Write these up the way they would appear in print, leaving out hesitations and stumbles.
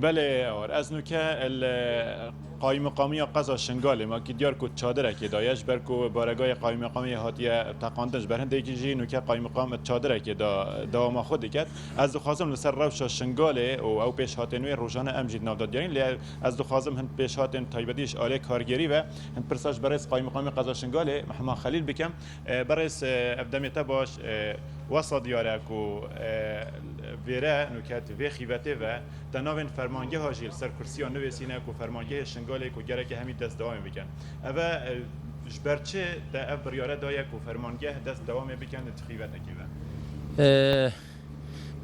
بله اور از نوکه قایم مقامی قضا شنگال ما که دیار کو چادره که دایش بر کو بارگاه قایم مقامی هاتیه تقاندش بر هنده کی نوکه قایم مقام چادره که دا ما خود کرد از خازم لسر روش شنگال او پیش هاتنوی روزانه امجید ناو داد یعنی از خازم هند پیش هاتن تایبدیش آله کارگری و هند پرساش برای قایم مقامی قضا شنگال محمد خلیل بکم برای ابدمیت باش وسط دیارک و ویره نکات وی خیوته و تناون فرمانگه هاجیل سر کرسی نویسینه کو فرمانگه شنگاله کو گره که همین دست دوام بکن اوه جبرچه تا اف بریاره دایه کو فرمانگه دست دوام بکن تخیوته کیوه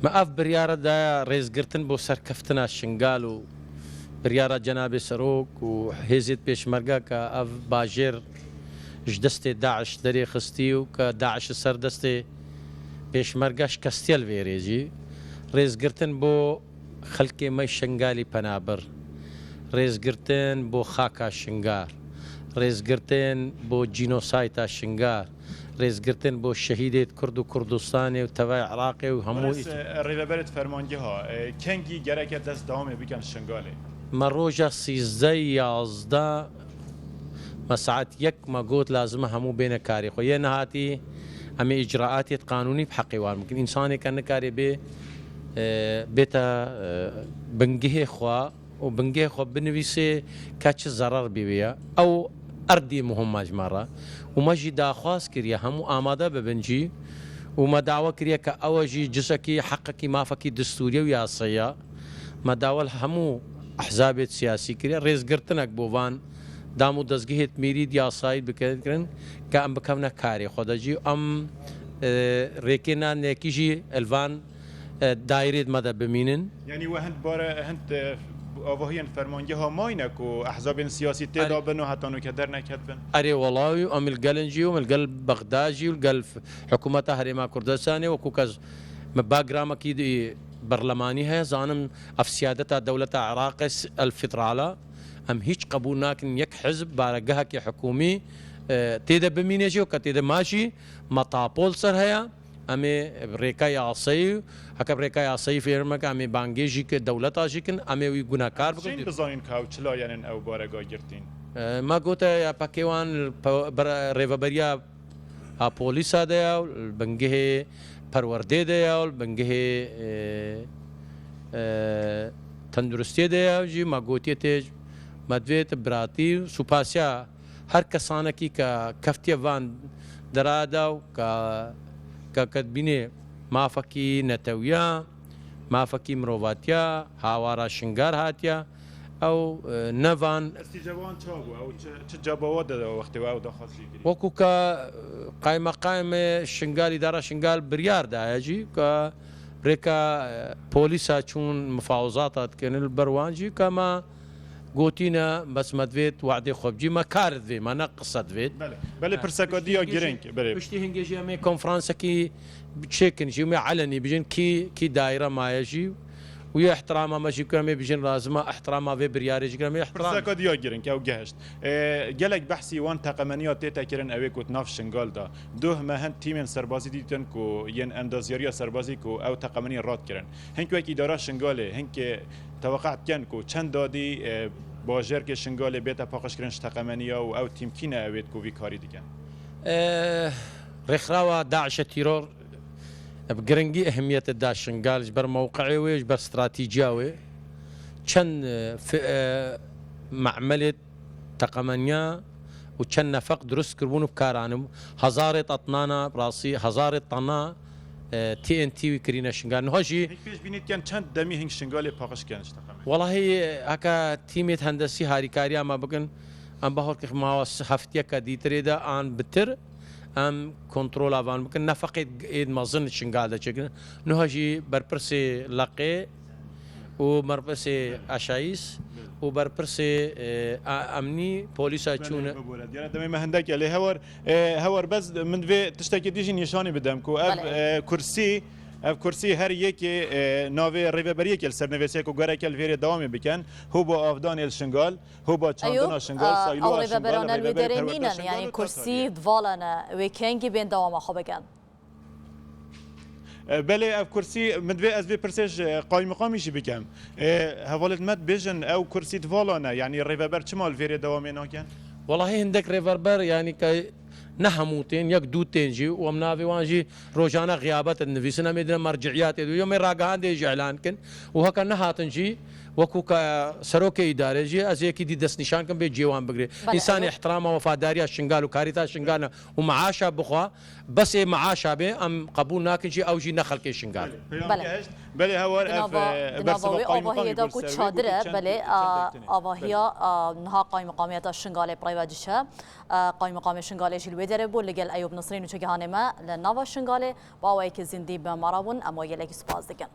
ما اف بریاره دا ریز گرتن بو سرکفتنا شنگال و بریاره جناب سروک و هیزید پیشمرگه که اف باجر جدست داعش دری خستی و که داعش سر دست پیشمرگش کستیل ویریجی ریز گرتن بو خلق ما شنگالی پنابر ریز گرتن بو خاکا شنگار ریز گرتن بو جینوسایتا شنگار ریز گرتن بو شهیدت کرد و کردستانی و توای عراقی و همو ریوبرت فرمانگه ها کنگی گره که دست دوام بکن شنگاله من روژا 13 ما ساعت یک ما قلت لازم همو بين كاري خويا نهاتي أمي إجراءات قانوني بحقي وان ممكن إنساني كان كاري بي بيتا بنجيه خوا وبنجيه خوا بنفيسي كاتش ضرر بيبيا أو أردي مهمة مرة وما جي داخواس كريا همو آمادة ببنجي وما دعوة كريا كأوجي جسكي حقكي ما فكي دستورية وياسية ما داول همو أحزاب سياسي كريا ريز قرتنك بوفان دامو دزگهت میرید یا ساید بکردن که ام بکمنا کاری خودجی ام ریکنا نکیجی الوان دایره مده بمینن یعنی وهند باره هند آواهین فرمانگه ها ماینک و احزاب سیاسی تدا بنو حتی نو که در نکتبن اری والله ام الگلنجی و الگل بغدادی و الگل حکومت هرما کردستانی و کوکز باگرام کی برلمانی ہے زانم افسیادت دولت عراق الفدراله ام هیچ قبول ناکن یک حزب بارگاه کی حکومی تیده بمینه و کتیده ماشی مطاپول سر هیا امی ریکای عصی هک ریکای عصی فرما که امی بانگیجی که دولت آجی کن امی وی گناهکار بکن چین بزاین که چلا یعنی او بارگاه گرتین ما گوته یا پاکیوان ریوبریا پولیس دیا بنگه پرورده دیا بنگه تندرستی دیا جی ما گوتی تیج مدویت براتی سوپاسیا هر کسانه کی که کفتی وان دراداو که کدبینه مافکی نتویا مافکی مرواتیا هاوارا شنگار هاتیا او نوان استجابان چابو او چه جوابات داده وقتی او دخواست گیری وکو که قایم شنگال اداره شنگال بریار دایجی که ریکا پولیسا چون مفاوضات کن البروانجی کما گوتینا بس مدویت وعده خوبجی ما کارد وی ما نقصد وید بله پرسکادیا گرینگ بله پشتی هنگیجی امی کنفرانس کی چیکن جی می علنی بجن کی دایره مایجی ويا احترام ماشي كرامي بيجن لازم احترام في بريارج كرامي احترام ساكد ياجرن كاو جهشت جلك بحثي وان تقمنيات تيتا كرن اويك وتناف شنغال دا دوه ما هن تيمن سربازي ديتن كو ين اندازياريا سربازي كو او تقمني رات كرن هنك وك اداره شنغال هنك توقعت كان كو چند دادي باجر که شنغال بیت پاکش کردن تقمنیا و او تیم کی نه اوید کو وی کاری دیگه رخراوا داعش تيرور بقرنجي أهمية الداعش شنغال جبر موقعي وجبر استراتيجياوي كان في معملة تقمنيا وكان نفق درس كربون بكارانم هزارة أطنانا براسي هزارة طنا تي ان تي وكرينا شنغال نهاجي هيك بيش بينيت كان چند دمي هنگ شنغال پاکش كان اشتقام والله هكا تيميت هندسي هاري كاريا ما بكن ام بهور كيف ما هفتيا كديتري دا ان بتر ام كنترول افان بكن نفقت ايد ما ظن شنغال دا چكن نهاجي برپرسي لقي ومرپرسي اشايس وبرپرسي امني بوليسا چون يعني دمي ما هندك عليه هور بس من في تشتكي ديجي نشاني بدمكو اب كرسي اف كرسي هر يكي نوفي ريفبريك السرنفيسي كو غارا كل فيري دوامي بكن هو بو افدان الشنغال هو بو چاندنا شنغال سايلو او ريفبران الويدرينين يعني كرسي دفالنا ويكنجي بين دوام خو بكن بله او کرسی مدوی از بی پرسش قایم مقامی شی بکم هوالت مد بیژن او کرسی دوالانه یعنی ریوبر چمال ویری دوام ناکن والله هندك ريفربر يعني نهموتين يك دوتين جي ومنافي وانجي روجانا غيابات النفيسنا مدنا مرجعيات يوم راقان دي جعلان كن وهكا نهاتن جي وكو سروك اداره جي ازيكي دي دس نشان كم بي جيوان بقري انسان احترام وفاداريا الشنغال وكاريتا الشنغال ومعاشا بخوا بس معاشا بي ام قبول ناكن جي او جي نخل كي الشنغال بله هوار بنابوي آواهی دا کو چادره بله آواهی نها قایم مقامیت شنغال پرایوادیشه قایم مقام شنغال جلوه داره بود لگل ایوب نصرین و چگهانه ما لنوا شنغال با آواهی که زندی به مرابون اما یلکی سپاس دکن